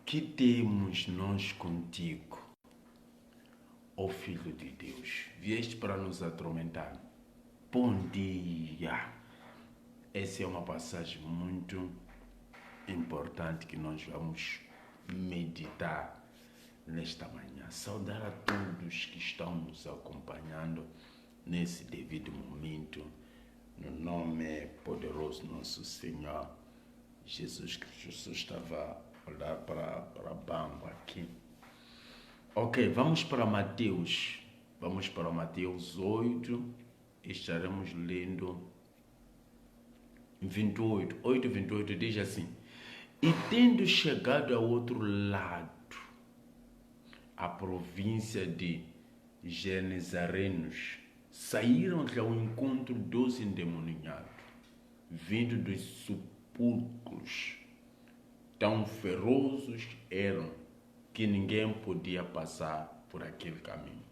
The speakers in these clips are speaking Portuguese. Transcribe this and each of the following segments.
Que temos nós contigo, ó Filho de Deus? Vieste para nos atormentar. Bom dia! Essa é uma passagem muito importante que nós vamos meditar nesta manhã. Saudar a todos que estão nos acompanhando nesse devido momento, no nome poderoso nosso Senhor Jesus Cristo. Jesus estava a olhar para o banco aqui. Ok, vamos para Mateus. Vamos para Mateus 8. Estaremos lendo 28. 8:28 diz assim: E tendo chegado ao outro lado, a província de Genezarenos, saíram-lhe ao encontro dos endemoniados, vindo dos sepulcros. Tão ferozes eram que ninguém podia passar por aquele caminho.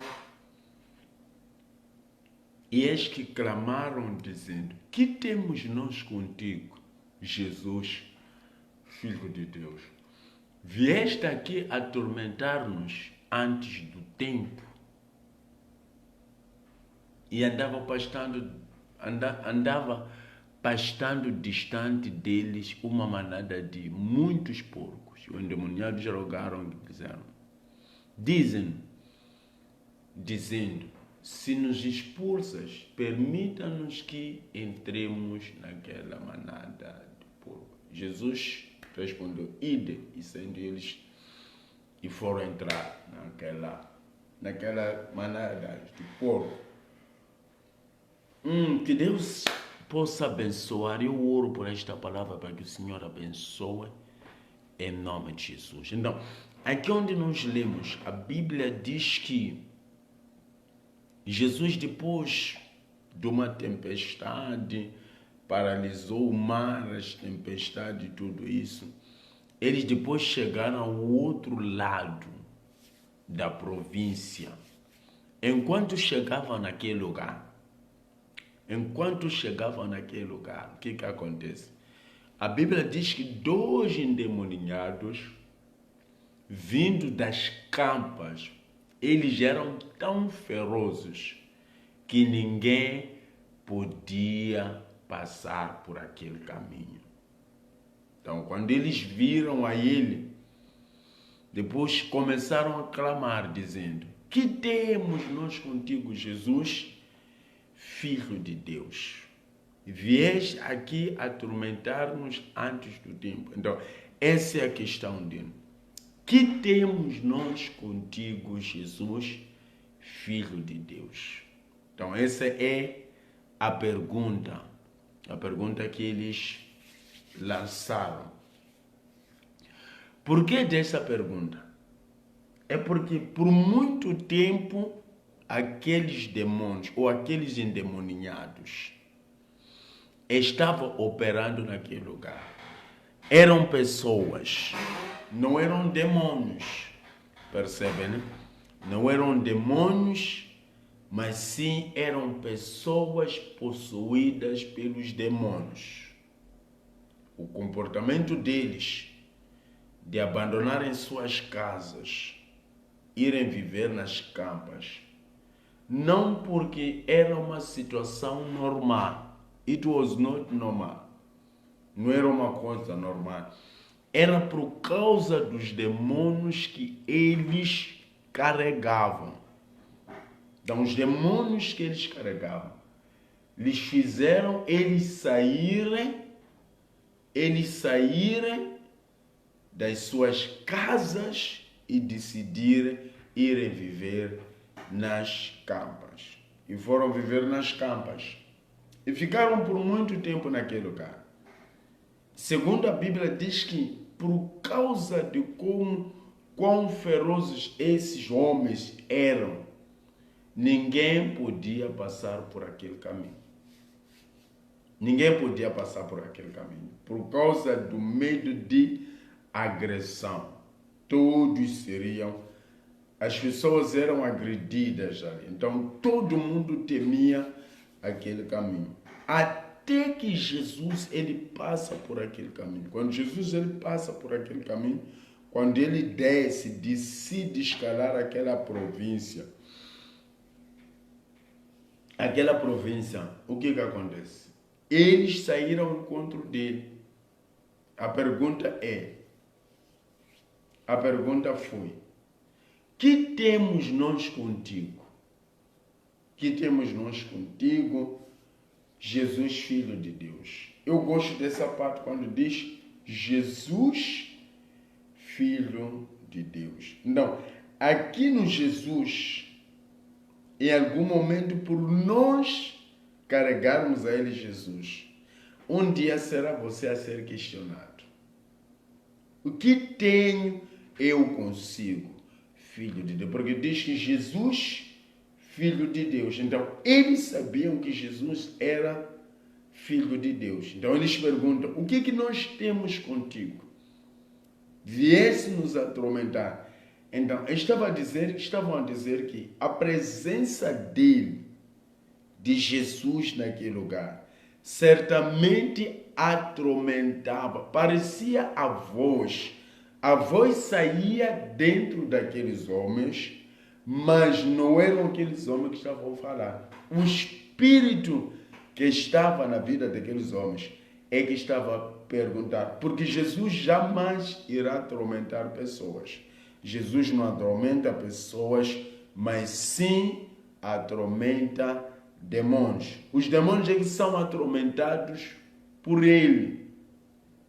E eis que clamaram, dizendo: Que temos nós contigo, Jesus, Filho de Deus? Vieste aqui atormentar-nos antes do tempo. E andava pastando distante deles uma manada de muitos porcos. Os endemoniados rogaram e dizendo: Se nos expulsas, permita-nos que entremos naquela manada de porcos. Jesus respondeu: Ide, e sendo eles, e foram entrar naquela manada de porcos. Que Deus possa abençoar. Eu oro por esta palavra para que o Senhor abençoe em nome de Jesus. Então, aqui onde nós lemos, a Bíblia diz que Jesus, depois de uma tempestade, paralisou o mar, as tempestades e tudo isso, eles depois chegaram ao outro lado da província. Enquanto chegavam naquele lugar, o que acontece? A Bíblia diz que 2 endemoniados, vindo das campas, eles eram tão ferozes que ninguém podia passar por aquele caminho. Então, quando eles viram a ele, depois começaram a clamar, dizendo: Que temos nós contigo, Jesus, Filho de Deus? Vieste aqui atormentar-nos antes do tempo. Então, essa é a questão dele. Que temos nós contigo, Jesus, Filho de Deus? Então, essa é a pergunta que eles lançaram. Por que dessa pergunta? É porque por muito tempo aqueles demônios ou aqueles endemoniados estavam operando naquele lugar. Eram pessoas, não eram demônios, percebem, né? Não eram demônios, mas sim eram pessoas possuídas pelos demônios. O comportamento deles de abandonarem suas casas, irem viver nas campas, não porque era uma situação normal. It was not normal. Não era uma coisa normal. Era por causa dos demônios que eles carregavam. Então, os demônios que eles carregavam, lhes fizeram eles saírem das suas casas e decidirem irem viver nas campas. E foram viver nas campas. E ficaram por muito tempo naquele lugar. Segundo a Bíblia diz que por causa de quão ferozes esses homens eram, ninguém podia passar por aquele caminho. Ninguém podia passar por aquele caminho. Por causa do medo de agressão. As pessoas eram agredidas ali. Então todo mundo temia aquele caminho. Até que Jesus ele passa por aquele caminho. Quando Jesus ele passa por aquele caminho, quando ele decide escalar aquela província, o que acontece? Eles saíram ao encontro dele. A pergunta foi: que temos nós contigo? Que temos nós contigo, Jesus, Filho de Deus? Eu gosto dessa parte quando diz Jesus, Filho de Deus. Então, aqui no Jesus, em algum momento, por nós carregarmos a ele Jesus, um dia será você a ser questionado. O que tenho eu consigo, Filho de Deus? Porque diz que Jesus, Filho de Deus. Então, eles sabiam que Jesus era Filho de Deus. Então, eles perguntam: o que nós temos contigo? Viesse nos atormentar. Então, estavam a dizer que a presença dele, de Jesus naquele lugar, certamente atormentava. Parecia a voz saía dentro daqueles homens, mas não eram aqueles homens que estavam a falar. O espírito que estava na vida daqueles homens é que estava a perguntar, porque Jesus jamais irá atormentar pessoas. Jesus não atormenta pessoas, mas sim atormenta demônios. Os demônios é que são atormentados por ele.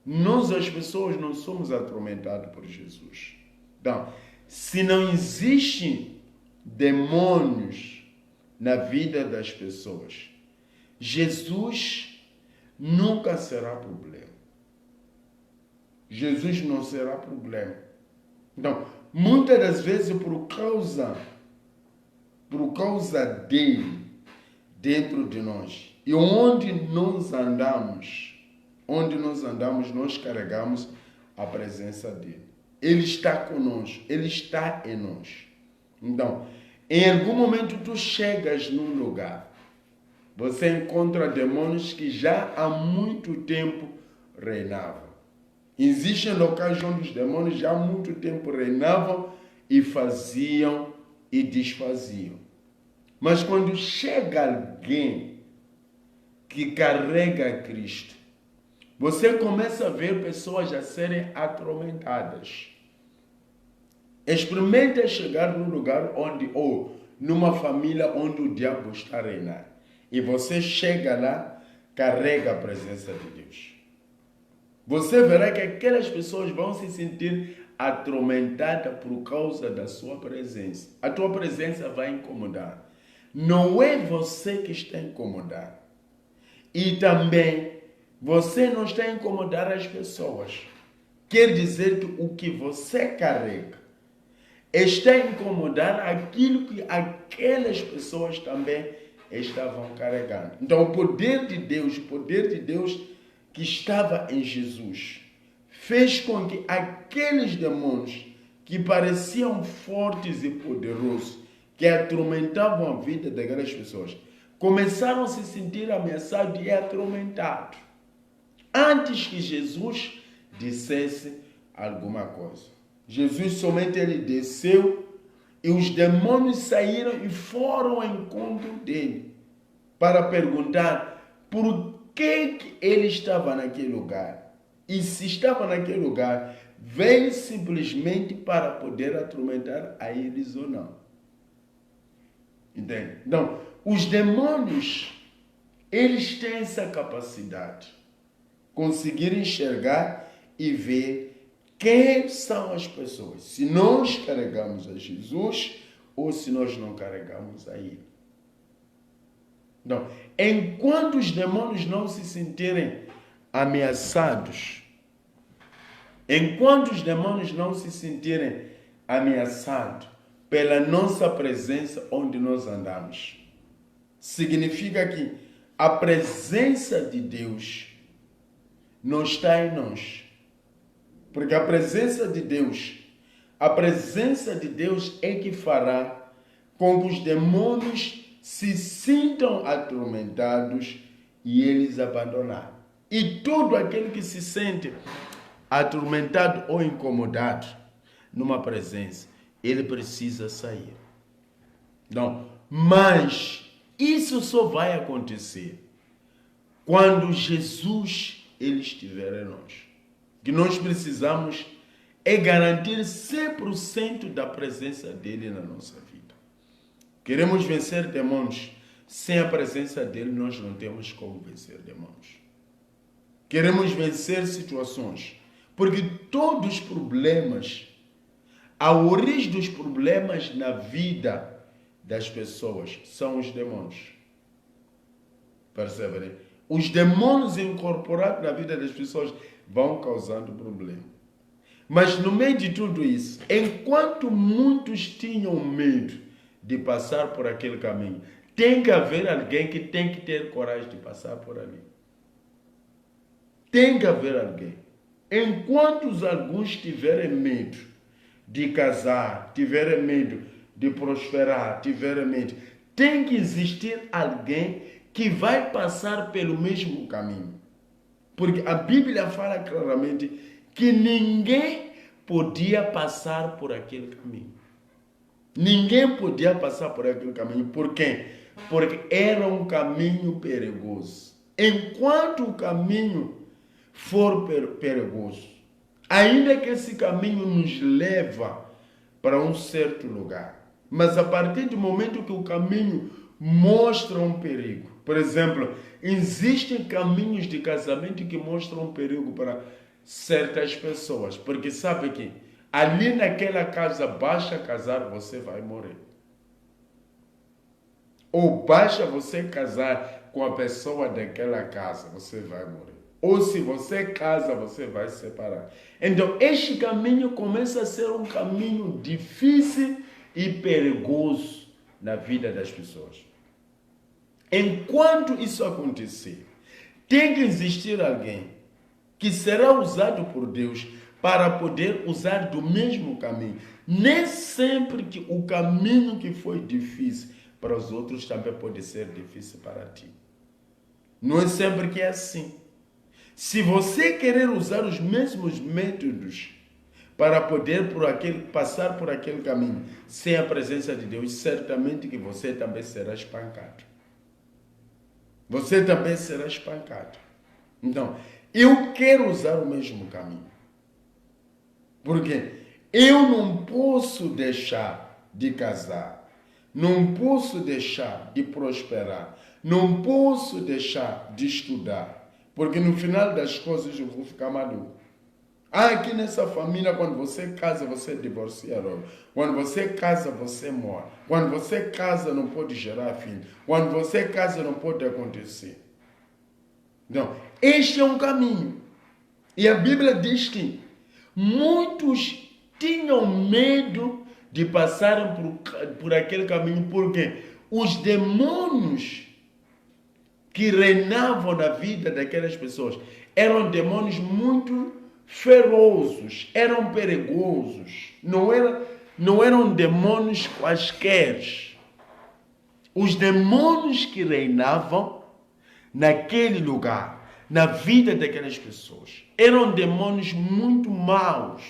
Nós, as pessoas, não somos atormentados por Jesus. Então, se não existem demônios na vida das pessoas, Jesus nunca será problema. Jesus não será problema. Então, muitas das vezes, por causa dele dentro de nós, e onde nós andamos, nós carregamos a presença dele. Ele está conosco, ele está em nós. Então, em algum momento tu chegas num lugar, você encontra demônios que já há muito tempo reinavam. Existem locais onde os demônios já há muito tempo reinavam e faziam e desfaziam. Mas quando chega alguém que carrega Cristo, você começa a ver pessoas a serem atormentadas. Experimenta chegar num lugar onde, ou numa família onde o diabo está a reinar. E você chega lá, carrega a presença de Deus. Você verá que aquelas pessoas vão se sentir atormentadas por causa da sua presença. A tua presença vai incomodar. Não é você que está a incomodar. E também, você não está a incomodar as pessoas. Quer dizer que o que você carrega está a incomodar aquilo que aquelas pessoas também estavam carregando. Então, o poder de Deus que estava em Jesus, fez com que aqueles demônios que pareciam fortes e poderosos, que atormentavam a vida daquelas pessoas, começaram a se sentir ameaçados e atormentados, antes que Jesus dissesse alguma coisa. Jesus somente ele desceu e os demônios saíram e foram ao encontro dele para perguntar por que ele estava naquele lugar. E se estava naquele lugar, veio simplesmente para poder atormentar a eles ou não. Entende? Então, os demônios, eles têm essa capacidade. Conseguir enxergar e ver quem são as pessoas. Se nós carregamos a Jesus ou se nós não carregamos a ele. Então, enquanto os demônios não se sentirem ameaçados, pela nossa presença onde nós andamos, significa que a presença de Deus não está em nós. Porque a presença de Deus é que fará com que os demônios se sintam atormentados e eles abandonarem. E todo aquele que se sente atormentado ou incomodado, numa presença, ele precisa sair. Não, mas isso só vai acontecer quando Jesus ele estiver em nós. Que nós precisamos é garantir 100% da presença dele na nossa vida. Queremos vencer demônios. Sem a presença dele, nós não temos como vencer demônios. Queremos vencer situações. Porque todos os problemas, a origem dos problemas na vida das pessoas são os demônios. Percebem? Os demônios incorporados na vida das pessoas vão causando problema. Mas no meio de tudo isso, enquanto muitos tinham medo de passar por aquele caminho, tem que haver alguém que tem que ter coragem de passar por ali. Tem que haver alguém. Enquanto alguns tiverem medo de casar, tiverem medo de prosperar, tiverem medo, tem que existir alguém que vai passar pelo mesmo caminho. Porque a Bíblia fala claramente que ninguém podia passar por aquele caminho. Ninguém podia passar por aquele caminho. Por quê? Porque era um caminho perigoso. Enquanto o caminho for perigoso, ainda que esse caminho nos leva para um certo lugar, mas a partir do momento que o caminho mostra um perigo, por exemplo, existem caminhos de casamento que mostram um perigo para certas pessoas, porque sabe que ali naquela casa, basta casar, você vai morrer. Ou basta você casar com a pessoa daquela casa, você vai morrer. Ou se você casa, você vai se separar. Então, este caminho começa a ser um caminho difícil e perigoso na vida das pessoas. Enquanto isso acontecer, tem que existir alguém que será usado por Deus para poder usar do mesmo caminho. Nem sempre que o caminho que foi difícil para os outros também pode ser difícil para ti. Não é sempre que é assim. Se você querer usar os mesmos métodos para poder passar por aquele caminho sem a presença de Deus, certamente que você também será espancado. Você também será espancado. Então, eu quero usar o mesmo caminho. Porque eu não posso deixar de casar, não posso deixar de prosperar, não posso deixar de estudar, porque no final das coisas eu vou ficar maluco. Aqui nessa família, quando você casa, você divorcia logo. Quando você casa, você morre. Quando você casa, não pode gerar filho. Quando você casa, não pode acontecer. Então, este é um caminho. E a Bíblia diz que muitos tinham medo de passarem por aquele caminho, porque os demônios que reinavam na vida daquelas pessoas eram demônios muito ferozes, eram perigosos, não eram demônios quaisquer. Os demônios que reinavam naquele lugar, na vida daquelas pessoas, eram demônios muito maus.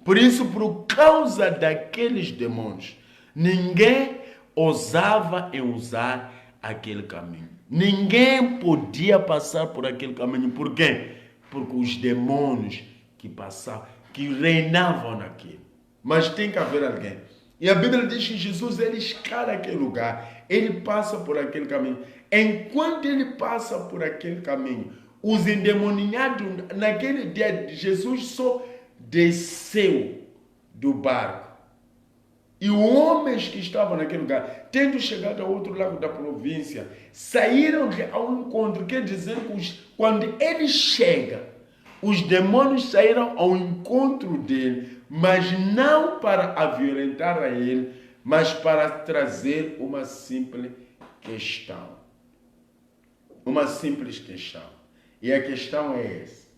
Por isso, por causa daqueles demônios, ninguém ousava em usar aquele caminho. Ninguém podia passar por aquele caminho. Por quê? Porque os demônios que passavam, que reinavam naquilo. Mas tem que haver alguém. E a Bíblia diz que Jesus, ele escala aquele lugar. Ele passa por aquele caminho. Enquanto ele passa por aquele caminho, os endemoniados, naquele dia, Jesus só desceu do barco. E os homens que estavam naquele lugar, tendo chegado ao outro lado da província, saíram ao encontro. Quer dizer que quando ele chega, os demônios saíram ao encontro dele, mas não para violentar a ele, mas para trazer uma simples questão. Uma simples questão. E a questão é essa.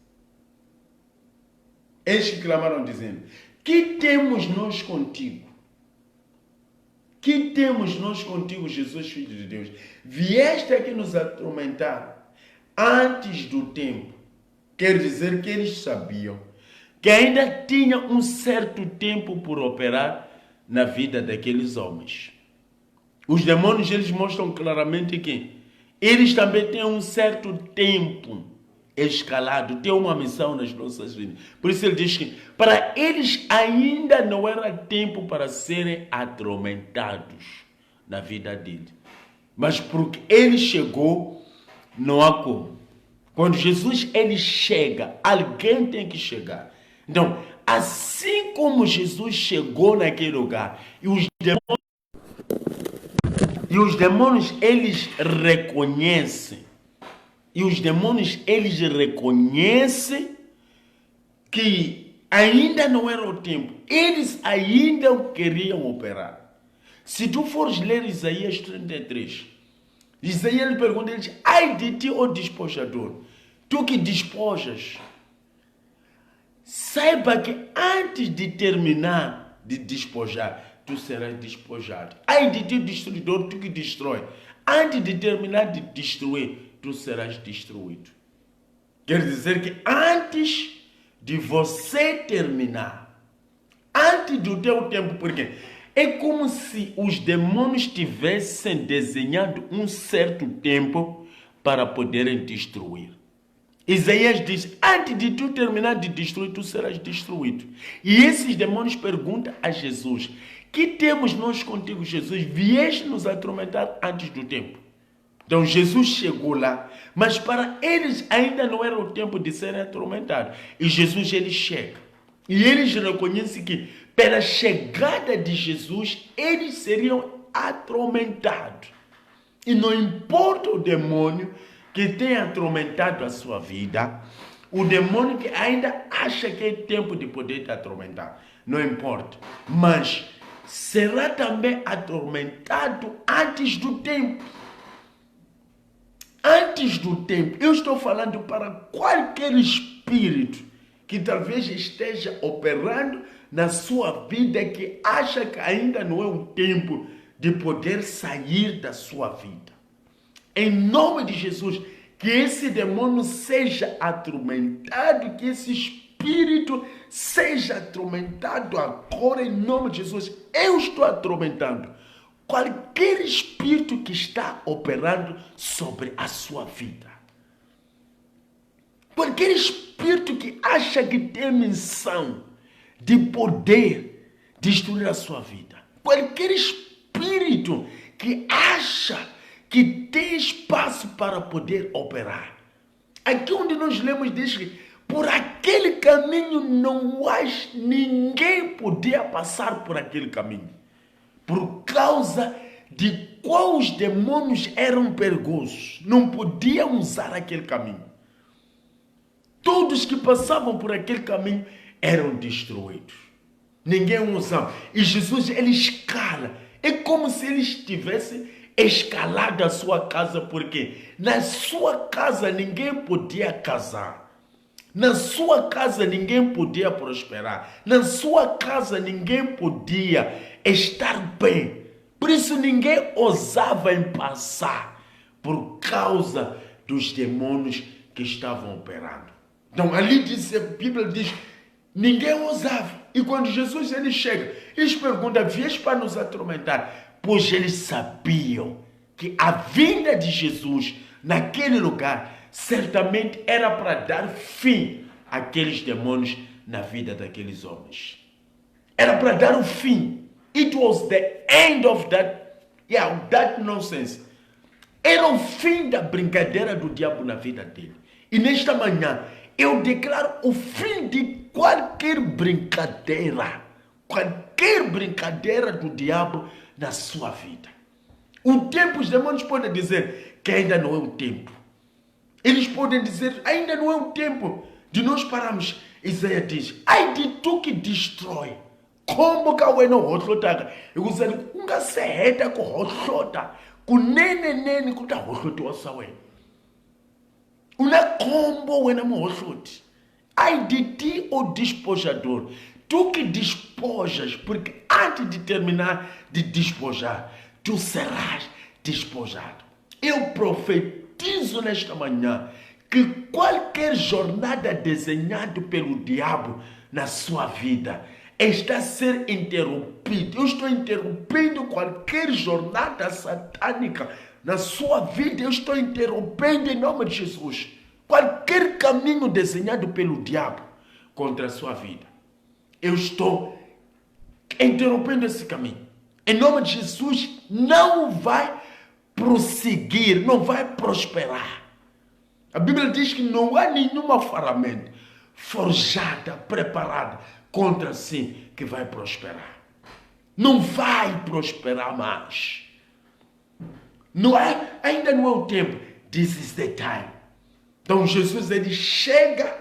Eles que clamaram dizendo: que temos nós contigo? Que temos nós contigo, Jesus, Filho de Deus? Vieste aqui nos atormentar antes do tempo. Quer dizer que eles sabiam que ainda tinha um certo tempo por operar na vida daqueles homens. Os demônios, eles mostram claramente que eles também têm um certo tempo escalado, têm uma missão nas nossas vidas. Por isso ele diz que para eles ainda não era tempo para serem atormentados na vida dele. Mas porque ele chegou, não há como. Quando Jesus ele chega, alguém tem que chegar. Então, assim como Jesus chegou naquele lugar e os demônios eles reconhecem, que ainda não era o tempo, eles ainda queriam operar. Se tu fores ler Isaías 33, Isaías lhe pergunta, ele diz, ai de ti, ó despojador, tu que despojas, saiba que antes de terminar de despojar, tu serás despojado. Ai de ti, destruidor, tu que destrói, antes de terminar de destruir, tu serás destruído. Quer dizer que antes de você terminar, antes do teu tempo, porque é como se os demônios tivessem desenhado um certo tempo para poderem destruir. Isaías diz, antes de tu terminar de destruir, tu serás destruído. E esses demônios perguntam a Jesus, que temos nós contigo, Jesus? Vieste nos atormentar antes do tempo. Então Jesus chegou lá, mas para eles ainda não era o tempo de serem atormentados. E Jesus ele chega. E eles reconhecem que pela chegada de Jesus, eles seriam atormentados. E não importa o demônio que tenha atormentado a sua vida, o demônio que ainda acha que é tempo de poder te atormentar, não importa. Mas será também atormentado antes do tempo. Antes do tempo, eu estou falando para qualquer espírito que talvez esteja operando na sua vida que acha que ainda não é o tempo de poder sair da sua vida. Em nome de Jesus, que esse demônio seja atormentado, que esse espírito seja atormentado agora em nome de Jesus. Eu estou atormentando qualquer espírito que está operando sobre a sua vida. Qualquer espírito que acha que tem missão de poder destruir a sua vida. Qualquer espírito que acha que tem espaço para poder operar. Aqui onde nós lemos diz que por aquele caminho não há ninguém podia passar por aquele caminho. Por causa de qual os demônios eram perigosos. Não podiam usar aquele caminho. Todos que passavam por aquele caminho eram destruídos. Ninguém usava. E Jesus, ele escala. É como se ele estivesse escalado a sua casa, porque na sua casa ninguém podia casar. Na sua casa ninguém podia prosperar. Na sua casa ninguém podia estar bem. Por isso ninguém ousava em passar por causa dos demônios que estavam operando. Então ali diz, a Bíblia diz, ninguém ousava. E quando Jesus ele chega, eles perguntam, vieste para nos atormentar? Pois eles sabiam que a vinda de Jesus naquele lugar certamente era para dar fim àqueles demônios na vida daqueles homens. Era para dar o fim. It was the end of that nonsense. Era o fim da brincadeira do diabo na vida dele. E nesta manhã, eu declaro o fim de qualquer brincadeira do diabo na sua vida. O tempo, os demônios podem dizer que ainda não é o tempo. Eles podem dizer, ainda não é o tempo de nós pararmos. Isaías diz, ai de tu que destrói. Como que eu não rotlota? Eu gostaria que nunca se reta com rotlota. Com nene que tá rotlota sabe. Uma combo não rotlota. Ai de ti, o despojador. Tu que despojas, porque antes de terminar de despojar, tu serás despojado. Eu profetizo nesta manhã que qualquer jornada desenhada pelo diabo na sua vida está a ser interrompido. Eu estou interrompendo qualquer jornada satânica na sua vida. Eu estou interrompendo em nome de Jesus qualquer caminho desenhado pelo diabo contra a sua vida. Eu estou interrompendo esse caminho. Em nome de Jesus, não vai prosseguir, não vai prosperar. A Bíblia diz que não há nenhuma ferramenta forjada, preparada contra si que vai prosperar. Não vai prosperar mais. Ainda não é o tempo. This is the time. Então Jesus ele chega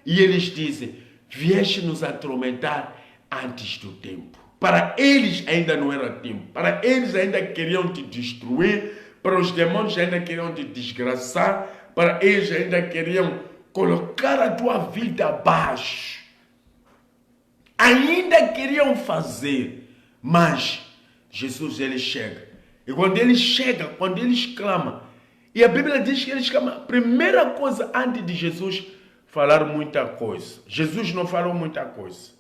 e eles dizem: vieste nos atormentar antes do tempo. Para eles ainda não era tempo. Para eles ainda queriam te destruir. Para os demônios ainda queriam te desgraçar. Para eles ainda queriam colocar a tua vida abaixo. Ainda queriam fazer. Mas Jesus ele chega. E quando ele chega, quando eles clamam, e a Bíblia diz que eles clamam, a primeira coisa antes de Jesus falar muita coisa. Jesus não falou muita coisa.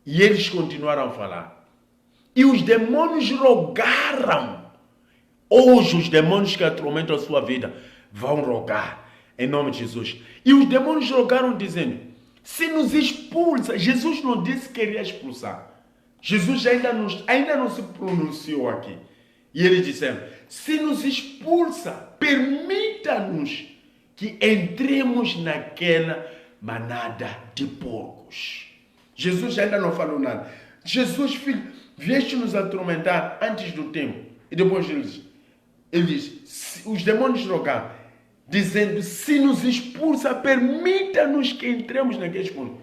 E eles continuaram a falar. E os demônios rogaram. Hoje os demônios que atormentam a sua vida vão rogar em nome de Jesus. E os demônios rogaram dizendo: se nos expulsa. Jesus não disse que queria expulsar. Jesus ainda não se pronunciou aqui. E eles disseram: se nos expulsa, permita-nos que entremos naquela manada de porcos. Jesus ainda não falou nada. Jesus, filho, vieste nos atormentar antes do tempo. E depois ele diz, os demônios rogaram, dizendo: se nos expulsa, permita-nos que entremos naqueles porcos.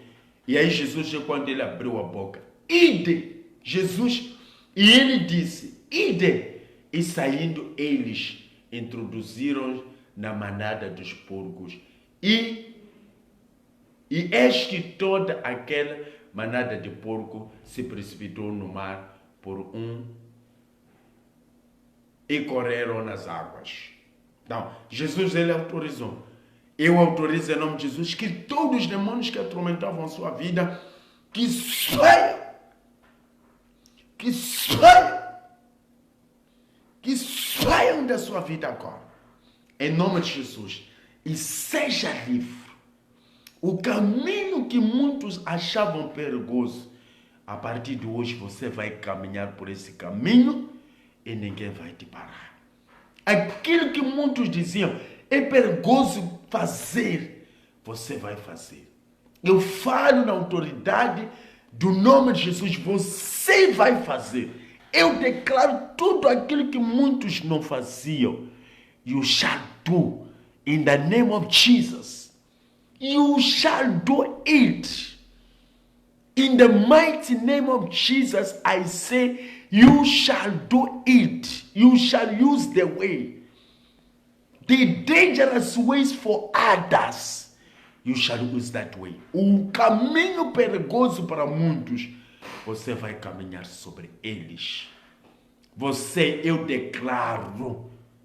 E aí Jesus, quando ele abriu a boca, ide, Jesus, e ele disse, ide. E saindo eles, introduziram na manada dos porcos. E eis que toda aquela manada de porco se precipitou no mar e correram nas águas. Então, Jesus ele autorizou. Eu autorizo em nome de Jesus que todos os demônios que atormentavam a sua vida, que saiam da sua vida agora. Em nome de Jesus. E seja livre. O caminho que muitos achavam perigoso, a partir de hoje você vai caminhar por esse caminho e ninguém vai te parar. Aquilo que muitos diziam é perigoso fazer, você vai fazer. Eu falo na autoridade do nome de Jesus, você vai fazer. Eu declaro tudo aquilo que muitos não faziam. You shall do in the name of Jesus. You shall do it. In the mighty name of Jesus, I say, you shall do it. You shall use the way. The dangerous ways for others, you shall use that way. O caminho perigoso para muitos, você vai caminhar sobre eles.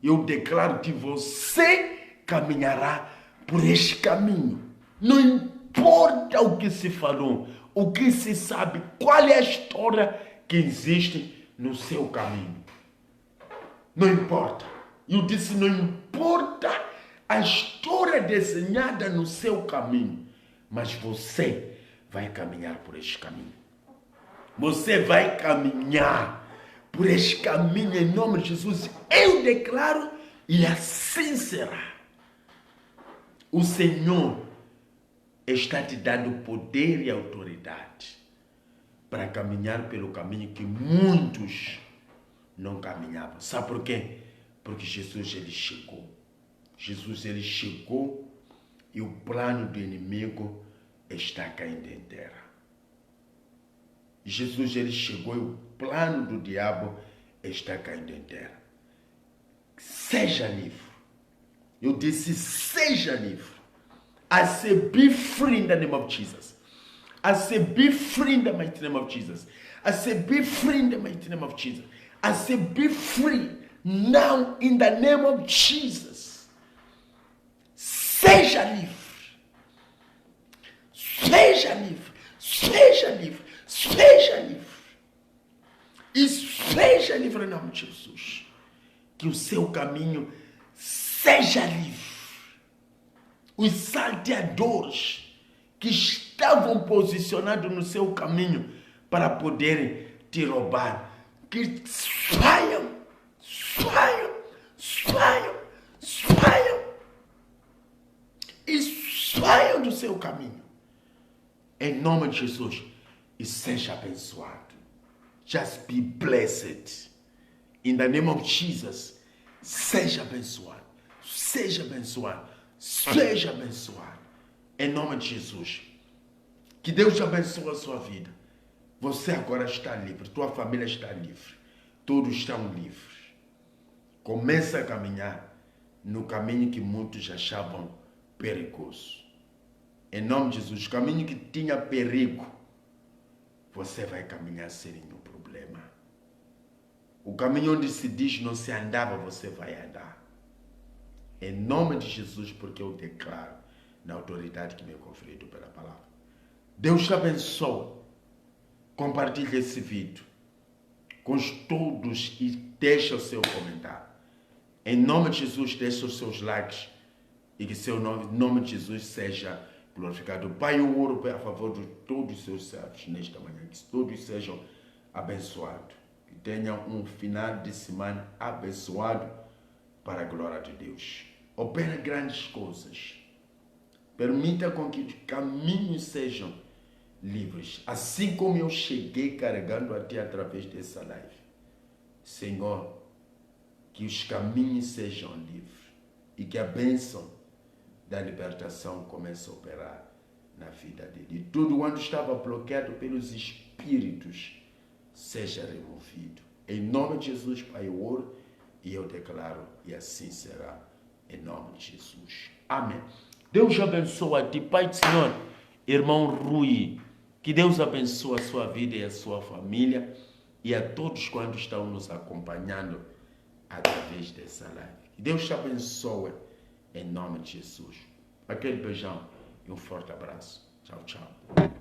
Eu declaro que você caminhará por este caminho. Não importa o que se falou, o que se sabe, qual é a história que existe no seu caminho. Não importa. Eu disse, não importa a história desenhada no seu caminho, mas você vai caminhar por este caminho. Você vai caminhar por este caminho em nome de Jesus. Eu declaro e assim será. O Senhor está te dando poder e autoridade para caminhar pelo caminho que muitos não caminhavam. Sabe por quê? Porque Jesus ele chegou. Jesus ele chegou e o plano do inimigo está caindo em terra. Jesus ele chegou e o plano do diabo está caindo em terra. Seja livre. Eu disse, seja livre. I say, be free in the name of Jesus. I say, be free in the mighty name of Jesus. I say, be free in the mighty name of Jesus. I say, be free now in the name of Jesus. Seja livre. declaro em nome de Jesus que o seu caminho seja livre. Os salteadores que estavam posicionados no seu caminho para poderem te roubar, que saiam e saiam do seu caminho. Em nome de Jesus, e seja abençoado. Just be blessed. In the name of Jesus, seja abençoado. Seja abençoado. Seja abençoado. Em nome de Jesus. Que Deus te abençoe a sua vida. Você agora está livre. Tua família está livre. Todos estão livres. Começa a caminhar no caminho que muitos achavam perigoso. Em nome de Jesus, o caminho que tinha perigo, você vai caminhar sem nenhum problema. O caminho onde se diz não se andava, você vai andar. Em nome de Jesus, porque eu declaro na autoridade que me é conferida pela palavra. Deus te abençoe. Compartilhe esse vídeo com todos e deixa o seu comentário. Em nome de Jesus, deixa os seus likes e que seu nome de Jesus seja glorificado. Pai, eu oro a favor de todos os seus servos nesta manhã, que todos sejam abençoados, que tenham um final de semana abençoado para a glória de Deus. Opera grandes coisas. Permita com que os caminhos sejam livres, assim como eu cheguei carregando a ti através dessa live. Senhor, que os caminhos sejam livres e que a bênção da libertação comece a operar na vida dele. E tudo quanto estava bloqueado pelos espíritos seja removido. Em nome de Jesus, Pai, eu oro e eu declaro, e assim será, em nome de Jesus. Amém. Deus abençoe a ti, Pai do Senhor, irmão Rui. Que Deus abençoe a sua vida e a sua família e a todos quantos estão nos acompanhando através dessa live. Que Deus te abençoe em nome de Jesus. Aquele beijão e um forte abraço. Tchau, tchau.